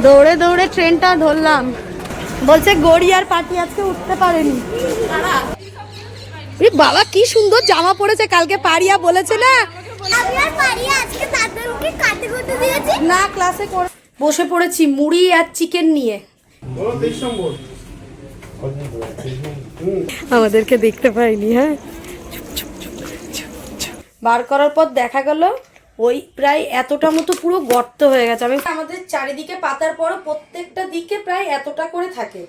দৌড়ে দৌড়ে ট্রেনটা ধরলাম। বলছে গড়িয়ার পার্টি আজকে উঠতে পারেনি। বাবা কি সুন্দর জামা পরেছে, কালকে পারিয়া বলেছে না না ক্লাসে বসে পড়েছি মুড়ি আর চিকেন নিয়ে। আমাদেরকে দেখতে পাইনি। হ্যাঁ, বার করার পর দেখা গেল ওই প্রায় এতটা মতো পুরো গর্ত হয়ে গেছে। আমি আমাদের চারিদিকে পাতার পরও প্রত্যেকটা দিকে প্রায় এতটা করে থাকে,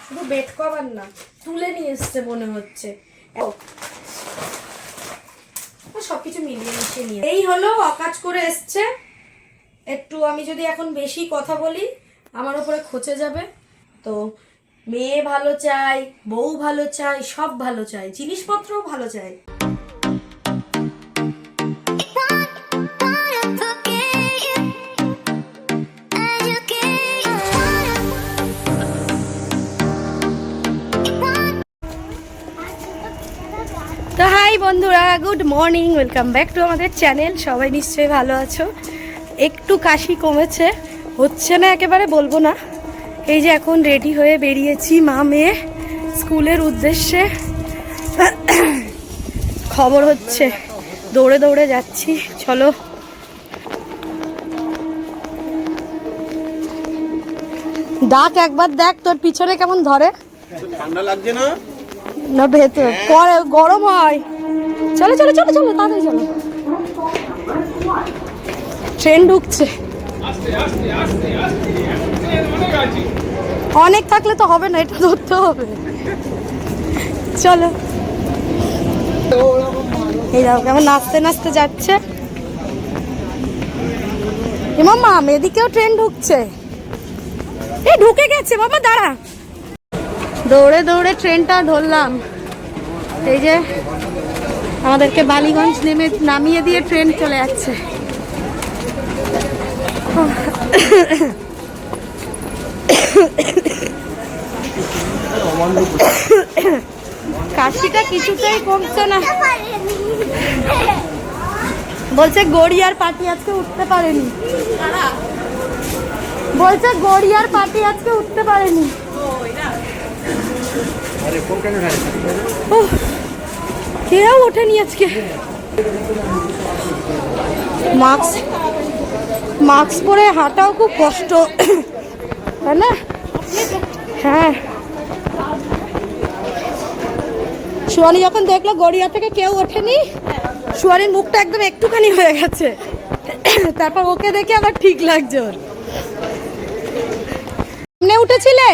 শুধু বেড কভার না, তুলে নিয়ে এসছে মনে হচ্ছে। সবকিছু মিলিয়ে মিশিয়ে নিয়ে এই হলো অকাজ করে এসছে। একটু আমি যদি এখন বেশি কথা বলি আমার উপরে খচে যাবে। তো মেয়ে ভালো চাই, বউ ভালো চাই, সব ভালো চাই, জিনিসপত্রও ভালো চাই। তো হাই বন্ধুরা, good morning, welcome back to আমাদের চ্যানেল। সবাই নিশ্চয়ই ভালো আছো। একটু কাশি কমেছে, হচ্ছে না একেবারে বলবো না। এই যে এখন রেডি হয়ে বেরিয়েছি মা মেয়ে স্কুলের উদ্দেশ্যে। খবর হচ্ছে দৌড়ে দৌড়ে যাচ্ছি, চলো। ডাক একবার দেখ তোর পিছনে কেমন ধরে। ঠান্ডা লাগছে না? না ভেতর পরে গরম হয়। চলো চলো চলো চলো তাড়াতাড়ি চলো, ট্রেন ঢুকছে। অনেক থাকলে তো হবে না, এটা ধরতে হবে। চলো, এই দেখো কেমন নাচতে নাচতে যাচ্ছে। মামা এদিকেও ট্রেন ঢুকছে, এই ঢুকে গেছে বাবা, দাঁড়া। দৌড়ে দৌড়ে ট্রেনটা ধরলাম। এই যে আমাদেরকে বালিগঞ্জ নামিয়ে দিয়ে ট্রেন চলে যাচ্ছে। কাশিটা কিছুতেই কমছে না। বলছে গড়িয়ার পার্টি আজকে উঠতে পারেনি। বলছে গড়িয়ার পার্টি আজকে উঠতে পারেনি। কেউ ওঠেনি আজকে। মাস্ক পরে হাঁটাও খুব কষ্ট, তাই না? হ্যাঁ, সুয়ানি যখন দেখলো গড়িয়া থেকে কেউ ওঠেনি, সুয়ানির মুখটা একদম একটুখানি হয়ে গেছে। তারপর ওকে দেখে আবার ঠিক লাগছে ওর। সামনে উঠেছিলে?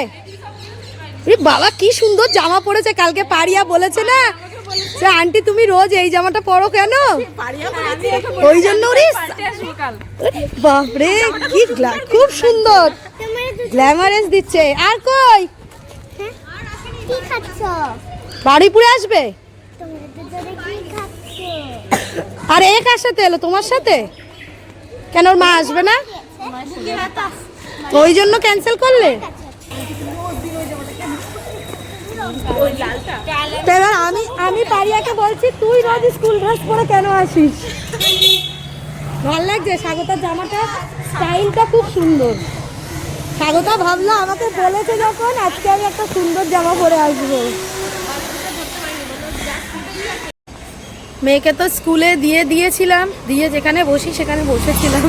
বাবা কি সুন্দর জামা পরেছে, কালকে পারিয়া বলেছে না যে আন্টি তুমি রোজ এই জামাটা পরো কেন, ওই জন্য। বাপরে কি খুব সুন্দর গ্ল্যামারেস দিচ্ছে। আর কই বাড়িপুরে আসবে? আর এ কার সাথে এলো? তোমার সাথে? কেন ওর মা আসবে না? ওই জন্য ক্যান্সেল করলে? এবার আমি পারিয়াকে বলছি তুই রোজ স্কুল ড্রেস পরে কেন আসিস? ভালো লাগছে স্বাগতার জামাটা, স্টাইলটা খুব সুন্দর। স্বাগতা ভাবলো আমাকে বলেছে যখন, আজকে আমি একটা সুন্দর জামা পরে আসবো। মেয়েকে তো স্কুলে দিয়েছিলাম, দিয়ে যেখানে বসি সেখানে বসেছিলাম,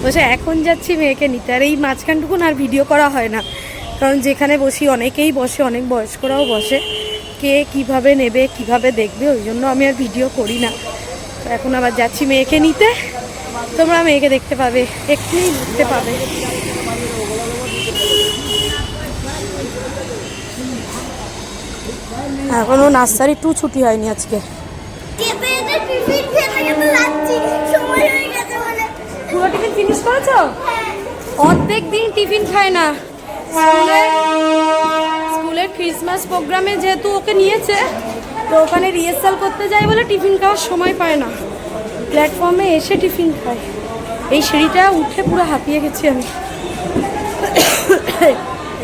বসে এখন যাচ্ছি মেয়েকে নিতে। আর এই মাঝখানটুকুন আর ভিডিও করা হয় না, কারণ যেখানে বসি অনেকেই বসে, অনেক বয়স্করাও বসে, কে কিভাবে নেবে কিভাবে দেখবে, ওই জন্য আমি আর ভিডিও করি না। তো এখন আবার যাচ্ছি মেয়েকে নিতে, তোমরা মেয়েকে দেখতে পাবে, একটুই দেখতে পাবে। এখনো নার্সারি 2 ছুটি হয়নি আজকে। পুরো টিফিন ফিনিশ করেছো? অর্ধেক দিন টিফিন খায় না। স্কুলের ক্রিসমাস প্রোগ্রামে যেহেতু ওকে নিয়েছে, তো ওখানে রিহার্সাল করতে যায় বলে টিফিন খাওয়ার সময় পায় না, প্ল্যাটফর্মে এসে টিফিন খায়। এই সিঁড়িটা উঠে পুরো হাঁপিয়ে গেছি আমি।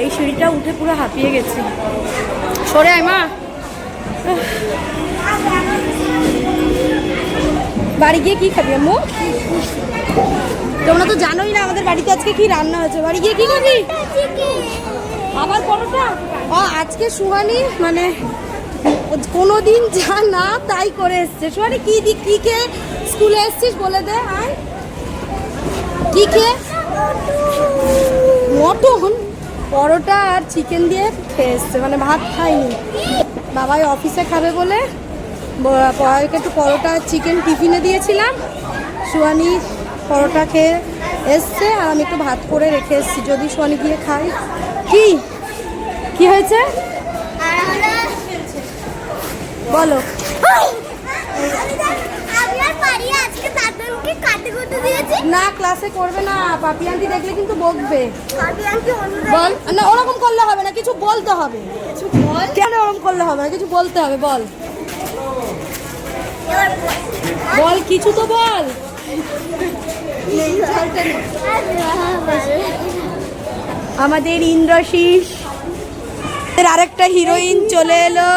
এই সিঁড়িটা উঠে পুরো হাঁপিয়ে গেছি। সরে আয় মা। বাড়ি গিয়ে কি খাবি আম্মু? তোমরা তো জানোই না আমাদের বাড়িতে আজকে কি রান্না হয়েছে। বাড়ি গিয়ে কি করবি? আবার পরোটা। আজকে সুহানি মানে কোনোদিন যা না তাই করে এসছে। সুহানি কি কে স্কুলে এসছিস বলে দে। আয় কি খেয়ে? মটন, পরোটা আর চিকেন দিয়ে খেয়ে এসছে, মানে ভাত খায়নি। বাবাই অফিসে খাবে বলে পড়াকে একটু পরোটা আর চিকেন টিফিনে দিয়েছিলাম। সুহানি পরোটা খেয়ে এসছে আর আমি একটু ভাত করে রেখে এসছি, যদি সুহানি গিয়ে খাই। কি হয়েছে বলো? না ক্লাসে করবে না, পাপি আন্টি দেখলে কিন্তু বকবে। বল না, ওরকম করলে হবে না, কিছু বলতে হবে। কেন ওরকম করলে হবে না, কিছু বলতে হবে। বল বল কিছু তো বল। আমাদের ইন্দ্রশিস আরেকটা হিরোইন চলে এলো।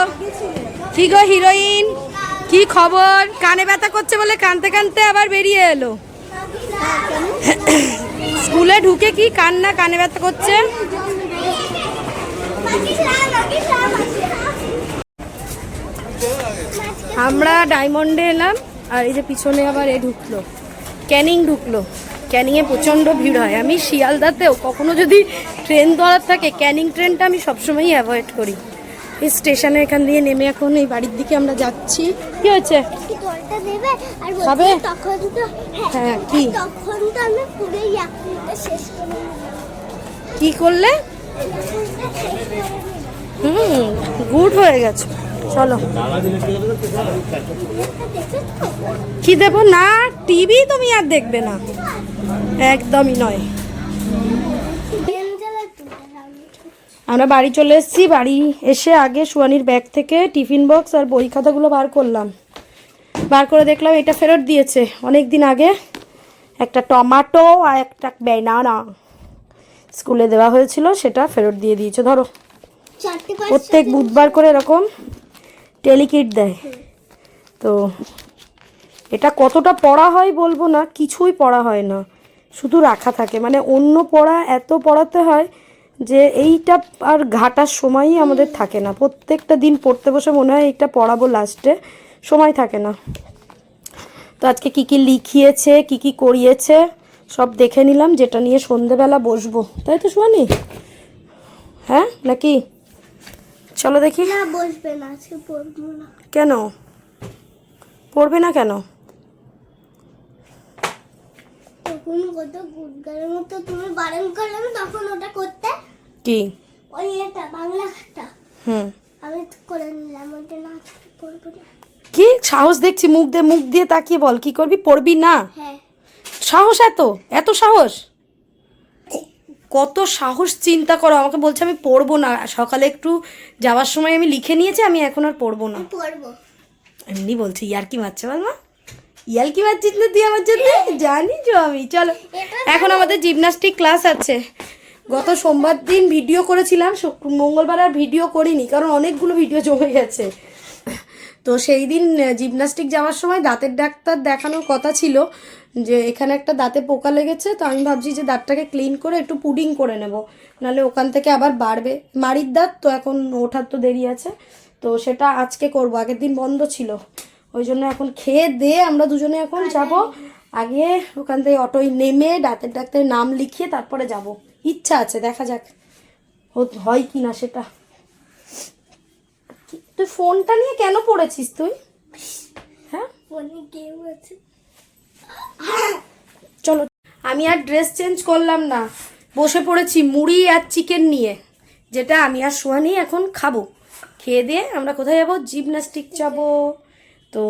কি গো হিরোইন, কি খবর? কানে ব্যথা করছে বলে কানতে কানতে আবার বেরিয়ে এলো। স্কুলে ঢুকে কি কান্না, কানে ব্যথা করছে। আমরা ডায়মন্ডে এলাম আর এই যে পিছনে আবার ঢুকলো, ক্যানিং ঢুকলো। ক্যানিংয়ে প্রচণ্ড ভিড় হয়। আমি শিয়ালদাতেও কখনো যদি ট্রেন ধরার থাকে, ক্যানিং ট্রেনটা আমি সবসময়ই অ্যাভয়েড করি। এই স্টেশনে এখান দিয়ে নেমে এখন এই বাড়ির দিকে আমরা যাচ্ছি। কি হয়েছে? খাবে? হ্যাঁ কি কি করলে? গুড হয়ে গেছে। চলো কি দেবো না, টিভি তুমি আর দেখবে না, একদমই নয়। আমরা বাড়ি চলে এসেছি। বাড়ি এসে আগে সুহানির ব্যাগ থেকে টিফিন বক্স আর বই খাতাগুলো বার করলাম। বার করে দেখলাম এটা ফেরত দিয়েছে অনেক দিন আগে। একটা টমাটো আর একটা ব্যানানা স্কুলে দেওয়া হয়েছিল, সেটা ফেরত দিয়ে দিয়েছে। ধরো প্রত্যেক বুধবার করে এরকম টেলিকিট দেয়। তো এটা কতটা পড়া হয় বলবো না, কিছুই পড়া হয় না, শুধু রাখা থাকে। মানে অন্য পড়া এত পড়াতে হয় যে এইটা আর ঘাটার সময়ই আমাদের থাকে না। প্রত্যেকটা দিন পড়তে বসে মনে হয় এইটা পড়াবো, লাস্টে সময় থাকে না। তো আজকে কি কি লিখিয়েছে, কি কি করিয়েছে সব দেখে নিলাম, যেটা নিয়ে সন্ধেবেলা বসবো। তাই তো সুহানি? হ্যাঁ নাকি? চলো দেখি। না বসবে না, আজকে পড়বো না। কেন পড়বে না? কেন? তখন কত গুডগারের মতো তুমি বারণ করলে তখন ওটা করতে। কি? ওই এটা বাংলা খাতা। আমি করে নিলাম, ওইটা না পড়বো না। কি সাহস দেখছি, মুখ দিয়ে তাকিয়ে বল, কি করবি? পড়বি না? হ্যাঁ। সাহস? এত সাহস? কত সাহস চিন্তা করো। আমাকে বলছে আমি পড়বো না। সকালে একটু যাওয়ার সময় আমি লিখে নিয়েছি, আমি এখন আর পড়বো না। পড়বো এমনি বলছি, ইয়ার্কি মারছে বলমা। ইয়ার্কি মারছিস না তুই আমার জন্য? জানি তো আমি। চলো এখন আমাদের জিমনাস্টিক ক্লাস আছে। গত সোমবার দিন ভিডিও করেছিলাম, মঙ্গলবার আর ভিডিও করিনি কারণ অনেকগুলো ভিডিও জমে গেছে। তো সেই দিন জিমনাস্টিক যাওয়ার সময় দাঁতের ডাক্তার দেখানোর কথা ছিল, যে এখানে একটা দাঁতে পোকা লেগেছে। তো আমি ভাবছি যে দাঁতটাকে ক্লিন করে একটু পুডিং করে নেব, নাহলে ওখান থেকে আবার বাড়বে। মাড়ির দাঁত তো, এখন ওঠার তো দেরি আছে। তো সেটা আজকে করব, আগের দিন বন্ধ ছিল। ওই জন্য এখন খেয়ে দিয়ে আমরা দুজনে এখন যাব। আগে ওখান থেকে অটোয় নেমে দাঁতের ডাক্তারের নাম লিখিয়ে তারপরে যাব। ইচ্ছা আছে, দেখা যাক হয় কি না সেটা। তুই ফোনটা নিয়ে কেন পড়েছিস তুই? হ্যাঁ ফোনে গেম আছে। চলো আমি আর ড্রেস চেঞ্জ করলাম না, বসে পড়েছি মুড়ি আর চিকেন নিয়ে, যেটা আমি আর সুহানি এখন খাবো। খেয়ে দিয়ে আমরা কোথায় যাবো? জিমনাস্টিক যাবো। তো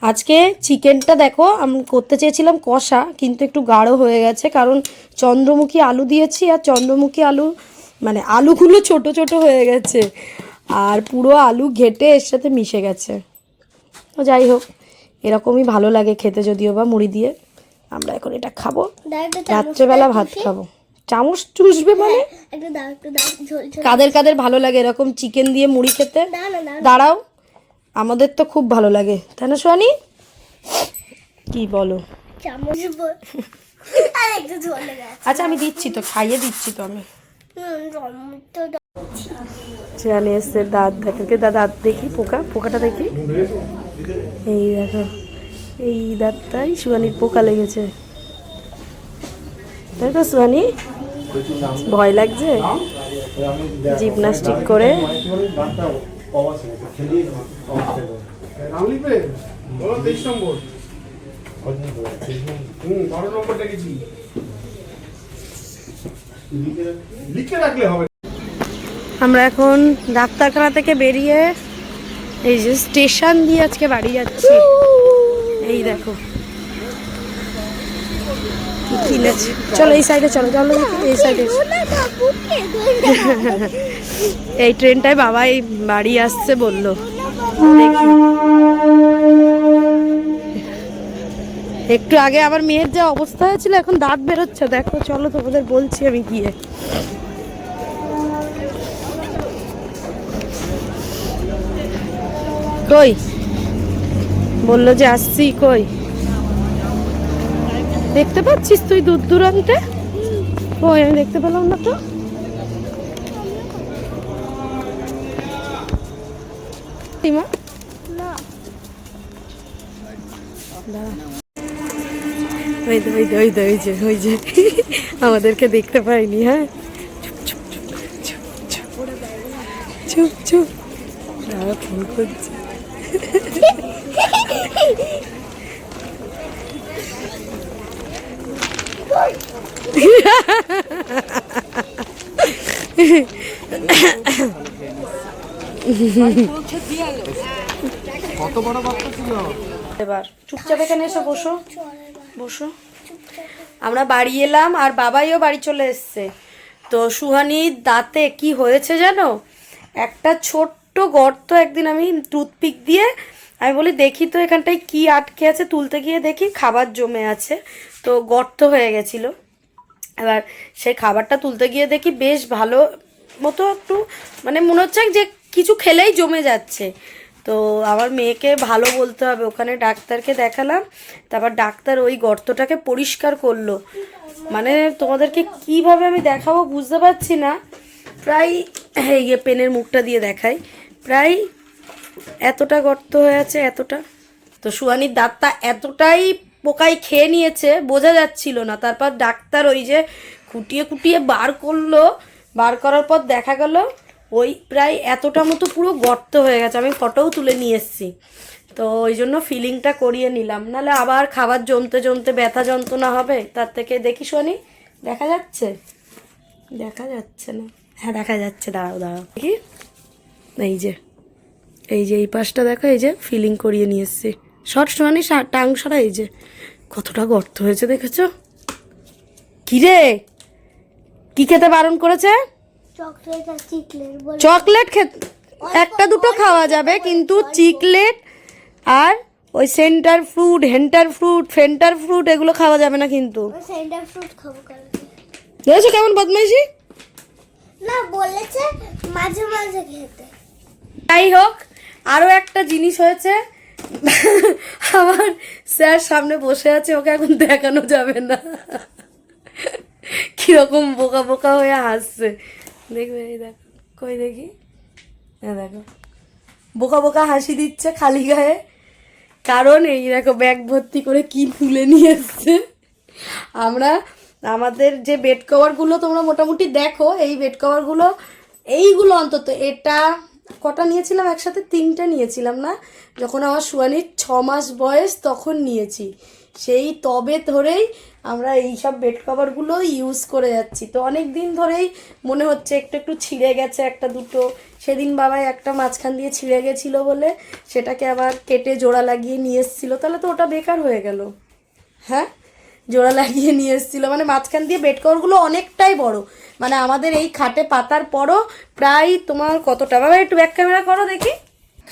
আজকে চিকেনটা দেখো, আমি করতে চেয়েছিলাম কষা, কিন্তু একটু গাঢ় হয়ে গেছে, কারণ চন্দ্রমুখী আলু দিয়েছি। আর চন্দ্রমুখী আলু মানে আলুগুলো ছোট ছোট হয়ে গেছে, আর পুরো আলু ঘেটে এর সাথে মিশে গেছে। তো যাই হোক, এরকমই ভালো লাগে খেতে, যদিও বা মুড়ি দিয়ে। আমরা এখন এটা খাবো, রাত্রেবেলা ভাত খাবো। চামচ চুষবে মানে? কাদের কাদের ভালো লাগে এরকম চিকেন দিয়ে মুড়ি খেতে? দাঁড়াও, আমাদের তো খুব ভালো লাগে, তাই না সোহানি? কি বলো? চামচ আর একটু ঝোলে গেছে। আচ্ছা আমি দিচ্ছি তো, খাইয়ে দিচ্ছি তো আমি। তো জানি এসছে দাঁত দেখে, দাঁত দেখি, পোকাটা দেখি। এই দেখো, এই দাঁতটাই সুয়ানির পোকা লেগেছে, তাই তো সুয়ানি? ভয় লাগছে জিমনাস্টিক করে। আমরা এখন ডাক্তারখানা থেকে বেরিয়ে এই যে স্টেশন দিয়ে আজকে বাড়ি যাচ্ছি। এই দেখো কি কিনেছে। চলো এই সাইডে চলো, চলো এই সাইডে। এই ট্রেনটায় বাবা এই বাড়ি আসছে বললো, দেখি। একটু আগে আমার মেয়ের যা অবস্থা হয়েছিল, এখন দাঁত বেরোচ্ছে দেখো। চলো তোমাদের বলছি আমি গিয়ে। কই বললো যে আসছি, কই দেখতে পাচ্ছিস তুই দূর দূরান্তে? কই আমি দেখতে পেলাম না তো। ওই যে আমাদেরকে দেখতে পাইনি। হ্যাঁ চুপ চুপ, দাঁড়া ফোন করছে। কত বড় বাচ্চা ছিল। এবার চুপচাপ এখানে এসে বসো, বসো। আমরা বাড়ি এলাম আর বাবাইও বাড়ি চলে এসছে। তো সুহানির দাঁতে কি হয়েছে জানো? একটা ছোট্ট গর্ত, একদিন আমি টুথপিক দিয়ে আমি বলি দেখি তো এখানটায় কি আটকে আছে, তুলতে গিয়ে দেখি খাবার জমে আছে, তো গর্ত হয়ে গেছিলো। এবার সেই খাবারটা তুলতে গিয়ে দেখি বেশ ভালো মতো একটু মানে মনে হচ্ছে যে কিছু খেলেই জমে যাচ্ছে। তো আমার মেয়েকে ভালো বলতে হবে, ওখানে ডাক্তারকে দেখালাম। তারপর ডাক্তার ওই গর্তটাকে পরিষ্কার করলো। মানে তোমাদেরকে কিভাবে আমি দেখাবো বুঝতে পারছি না। প্রায় এই পেনের মুখটা দিয়ে দেখাই, প্রায় এতটা গর্ত হয়ে আছে, এতটা। তো সুহানির দাঁতটা এতটাই পোকায় খেয়ে নিয়েছে, বোঝা যাচ্ছিল না। তারপর ডাক্তার ওই যে খুঁটিয়ে খুঁটিয়ে বার করলো, বার করার পর দেখা গেল ওই প্রায় এতটা মতো পুরো গর্ত হয়ে গেছে। আমি ফটোও তুলে নিয়ে এসেছি। তো ওই জন্য ফিলিংটা করিয়ে নিলাম, নাহলে আবার খাবার জমতে জমতে ব্যথা যন্ত্রণা হবে। তার থেকে দেখি সুহানি, দেখা যাচ্ছে? দেখা যাচ্ছে না, হ্যাঁ দেখা যাচ্ছে, দাঁড়াও দাঁড়াও দেখি। এই যে এই পাশটা দেখো, এই যে ফিলিং করিয়ে নিয়ে এসছি। শর্ট সুহানি টাং সরা, এই যে কতটা গর্ত হয়েছে দেখেছো? কিরে কি খেতে বারণ করেছে? চকলেট খেতে একটা দুটো খাওয়া যাবে, কিন্তু চিকলেট আর ওই সেন্টার ফ্রুট, হেন্টার ফ্রুট, ফেন্টার ফ্রুট এগুলো খাওয়া যাবে না কিন্তু। সেন্টার ফ্রুট খাবো কালকে। দেখেছো কেমন বদমাইশি? না বলেছে মাঝে মাঝে খেতে। যাই হোক, আরও একটা জিনিস হয়েছে। আমার স্যার সামনে বসে আছে, ওকে এখন দেখানো যাবে না। কিরকম বোকা বোকা হয়ে হাসছে দেখবে। এই দেখো, কই দেখি, হ্যাঁ দেখো বোকা বোকা হাসি দিচ্ছে খালি গায়ে। কারণ এই দেখো ব্যাগ ভর্তি করে কি তুলে নিয়ে এসছে। আমরা আমাদের যে বেড কভারগুলো তোমরা মোটামুটি দেখো, এই বেড কভারগুলো এইগুলো অন্তত এটা কটা নিয়েছিলাম একসাথে, 3টা নিয়েছিলাম না, যখন আমার সুহানির 6 মাস বয়স তখন নিয়েছি। সেই তবে ধরেই আমরা এই সব বেড কভারগুলো ইউজ করে যাচ্ছি। তো অনেক দিন ধরেই মনে হচ্ছে একটু একটু ছিঁড়ে গেছে একটা দুটো। সেদিন বাবাই একটা মাঝখান দিয়ে ছিঁড়ে গেছিলো বলে সেটাকে আবার কেটে জোড়া লাগিয়ে নিয়ে এসেছিলো, তাহলে তো ওটা বেকার হয়ে গেল। হ্যাঁ, জোড়া লাগিয়ে নিয়ে এসেছিলো, মানে মাঝখান দিয়ে বেড কভারগুলো অনেকটাই বড়, মানে আমাদের এই খাটে পাতার পরও প্রায় তোমার কতটা, বাবা একটু ব্যাক ক্যামেরা করো দেখি।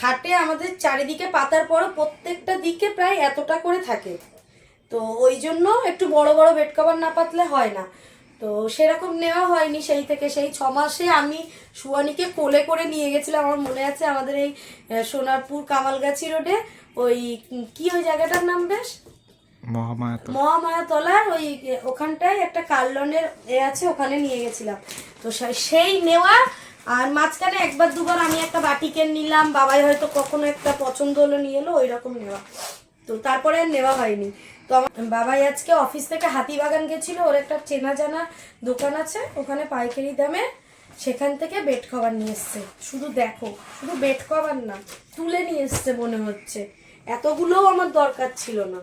খাটে আমাদের চারিদিকে পাতার পরও প্রত্যেকটা দিকে প্রায় এতটা করে থাকে। তো ওই জন্য একটু বড় বড় বেড কভার না পাতলে হয় না। তো সেরকম নেওয়া হয়নি সেই থেকে। সেই 6 মাসে আমি সুহানিকে কোলে করে নিয়ে গেছিলাম, আমার মনে আছে, আমাদের এই সোনারপুর কামালগাছি রোডে ওই কি ওই জায়গাটার নাম বেশ মহামায়াতলার ওই ওখানটায় একটা কার্লনের আছে, ওখানে নিয়ে গেছিলাম। তো সেই নেওয়া, আর মাঝখানে একবার দুবার আমি একটা বাটিকেন নিলাম, বাবাই হয়তো কখনো একটা পছন্দ হলো নিয়ে এলো, ওই রকম নেওয়া। তো তারপরে আর নেওয়া হয়নি। তো আমার বাবাই আজকে অফিস থেকে হাতিবাগান গেছিল, ওর একটা চেনা জানা দোকান আছে ওখানে পাইকারি দামে, সেখান থেকে বেড কভার নিয়ে এসছে। শুধু দেখো, শুধু বেড কভার না, তুলে নিয়ে এসছে মনে হচ্ছে। এতগুলোও আমার দরকার ছিল না।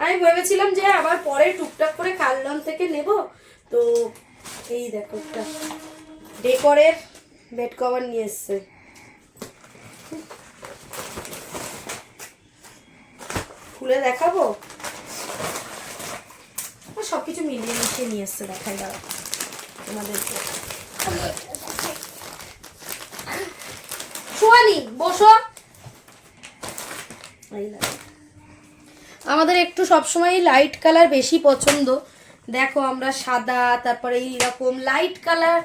আমি ভেবেছিলাম যে আবার পরে টুকটাক করে কার্লন থেকে নেব। তো এই দেখো একটা ডেকরের বেড কভার নিয়ে এসছে। খুলে দেখাবো, সবকিছু মিলিয়ে মিশিয়ে নিয়ে এসছে, দেখাই দাঁড়া তোমাদেরকে। সোয়ানি বসো। আমাদের একটু সবসময় লাইট কালার বেশি পছন্দ। দেখো আমরা সাদা, তারপরে এইরকম লাইট কালার,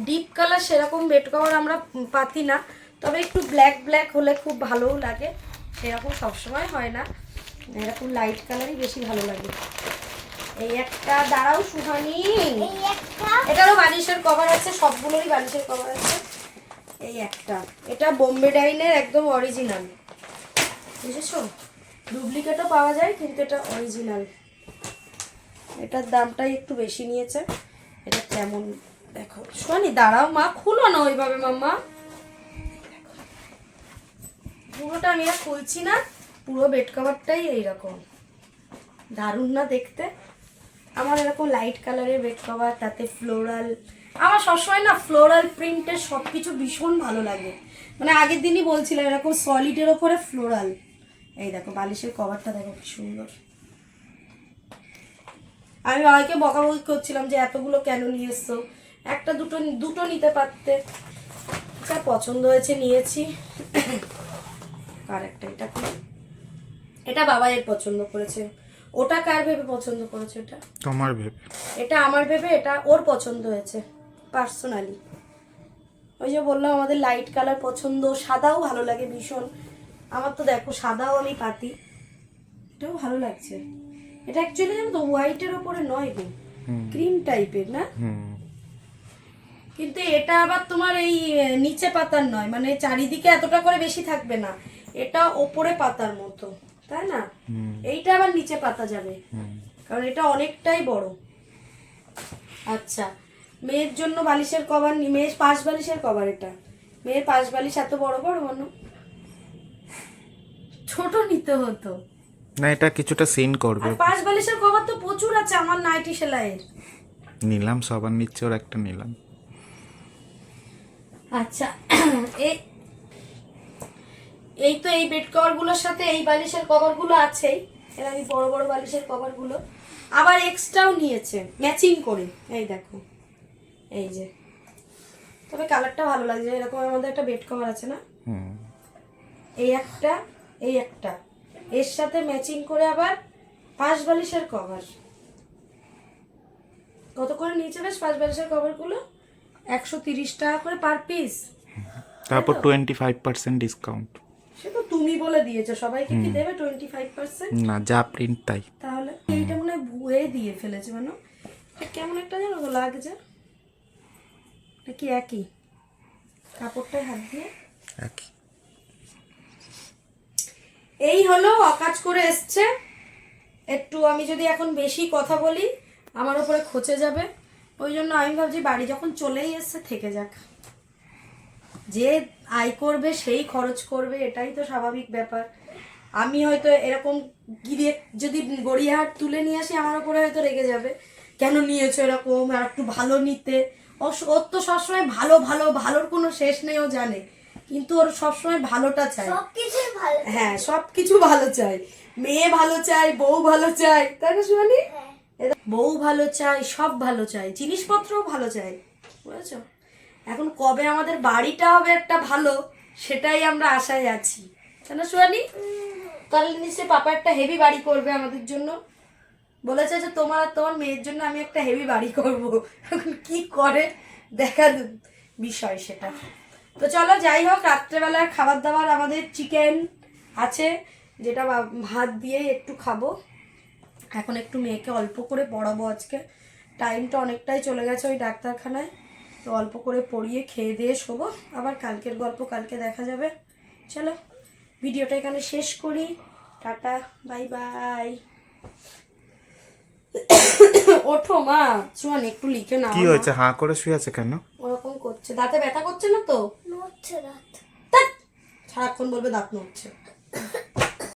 ডিপ কালার সেরকম বেড কভার আমরা পাতি না। তবে একটু ব্ল্যাক ব্ল্যাক হলে খুব ভালোও লাগে, সেরকম সবসময় হয় না। এরকম লাইট কালারই বেশি ভালো লাগে। এই একটা দাঁড়াও সুহানি, এটারও বালিশের কভার আছে, সবগুলোরই বালিশের কভার আছে। এই একটা, এটা বোম্বে ডাইনের একদম অরিজিনাল, বুঝেছো? ডুপ্লিকেটও পাওয়া যায় কিন্তু এটা অরিজিনাল। এটার দামটাই একটু বেশি নিয়েছে। এটা কেমন দেখো শোনি, দাঁড়াও মা, খুলো না ওইভাবে মাম্মা। পুরোটা আমি আর খুলছি না, পুরো বেড কভারটাই এইরকম। দারুণ না দেখতে? আমার এরকম লাইট কালারের বেড কভার, তাতে ফ্লোরাল, আমার সবসময় না ফ্লোরাল প্রিন্টের সব কিছু ভীষণ ভালো লাগে। মানে আগের দিনই বলছিলাম এরকম সলিডের ওপরে ফ্লোরাল। এই দেখো বালিশের কভারটা দেখো কি সুন্দর। আমি বাবাকে বকাবকি করছিলাম যে এতগুলো কেন নিয়ে এসছো, একটা দুটো নিতে পারতে। যা পছন্দ হয়েছে নিয়েছি। কার একটা, এটা কি? এটা বাবাইয়ের পছন্দ করেছে। ওটা কার ভেবে পছন্দ করেছে? এটা তোমার ভেবে। এটা আমার ভেবে, এটা ওর পছন্দ হয়েছে পার্সোনালি। ওই যে বললাম আমাদের লাইট কালার পছন্দ, সাদাও ভালো লাগে ভীষণ। আমার তো দেখো সাদাও আমি পাতি, এটাও ভালো লাগছে। এটা অ্যাকচুয়ালি জানো তো হোয়াইটের ওপরে নয় গো, ক্রিম টাইপের না, কিন্তু এটা আবার তোমার এই নিচে পাতার নয়, মানে চারিদিকে এতটা করে বেশি থাকবে না, এটা ওপরে পাতার মতো, তাই না? এইটা আবার নিচে পাতা যাবে, কারণ এটা অনেকটাই বড়। আচ্ছা, মেয়ের জন্য বালিশের কভার, মেয়ের পাশ বালিশের কভার। এটা মেয়ের পাশ বালিশ এত বড় বড় বানো, ছোট নিতে হতো না, এটা কিছুটা সিন করবে। আর পাশ বালিশের কভার তো প্রচুর আছে আমার নাইটি সেলাইয়ের। নিলাম, সবার নিচ্ছে, ওর একটা নিলাম। আচ্ছা, এই তো এই বেড কভার গুলোর সাথে এই বালিশের কভার গুলো আছেই, এর আমি বড় বড় বালিশের কভার গুলো আবার এক্সট্রাও নিয়েছে ম্যাচিং করে। এই দেখো, এই যে, তবে কালারটা ভালো লাগছে। এরকম আমাদের একটা বেড কভার আছে না, এই একটা, এই একটা, এর সাথে ম্যাচিং করে আবার পাশ বালিশের কভার। কত করে নিয়েছে বেশ পাশ বালিশের কভার গুলো? 130 টাকা করে পার পিস। তারপর 25% ডিসকাউন্ট। সে তো তুমি বলে দিয়েছো, সবাইকে কি দেবে 25%? না, যা প্রিন্ট তাই। তাহলে এইটা মনে হয় ভুয়ে দিয়ে ফেলেছে, মানে এটা কেমন একটা জানো তো লাগছে। এটা কি একই কাপড়টায় হাত দিয়ে? একই। এই হলো অকাজ করে এসছে। একটু আমি যদি এখন বেশি কথা বলি আমার উপরে খচে যাবে, ওই জন্য আমি ভাবছি বাড়ি যখন চলেই এসছে থেকে যাক। যে আয় করবে সেই খরচ করবে, এটাই তো স্বাভাবিক ব্যাপার। আমি হয়তো এরকম গিয়ে যদি গড়িয়াহাট তুলে নিয়ে আসি আমার উপরে হয়তো রেগে যাবে, কেন নিয়েছো এরকম, আর একটু ভালো নিতে। ওর তো সবসময় ভালো ভালো, ভালোর কোনো শেষ নেই, ও জানে, কিন্তু ওর সবসময় ভালোটা চাই। সবকিছুই ভালো। হ্যাঁ, সবকিছু ভালো চাই, মেয়ে ভালো চাই, বউ ভালো চাই, তাই না সুমানি? বউ ভালো চাই, সব ভালো চাই, জিনিসপত্রও ভালো চাই, বুঝেছো? এখন কবে আমাদের বাড়িটা হবে একটা ভালো, সেটাই আমরা আশায় আছি, তাই না সুয়ানি? তাহলে নিশ্চয়ই পাপা একটা হেভি বাড়ি করবে আমাদের জন্য, বলেছে যে তোমার আর তোমার মেয়ের জন্য আমি একটা হেভি বাড়ি করব। এখন কি করে দেখার বিষয় সেটা। তো চলো যাই হোক, রাত্রেবেলার খাবার দাবার আমাদের চিকেন আছে, যেটা ভাত দিয়ে একটু খাবো। এখন একটু মেয়েকে অল্প করে পড়াবো আজকে, টাইমটা অনেকটাই চলে গেছে ওই ডাক্তারখানায়, তো অল্প করে পড়িয়ে খেয়ে দিয়ে শোবো, আবার কালকের গল্প কালকে দেখা যাবে। চলো ভিডিওটা এখানে শেষ করি, টাটা বাই বাই। ওঠো মা, শোন একটু লিখে নাও। কি হয়েছে, হাঁ করে শুয়ে আছে কেন? ওরকম করছে, দাঁতে ব্যথা করছে না তো? নড়ছে রাত। সারাক্ষণ বলবে দাঁত নড়ছে।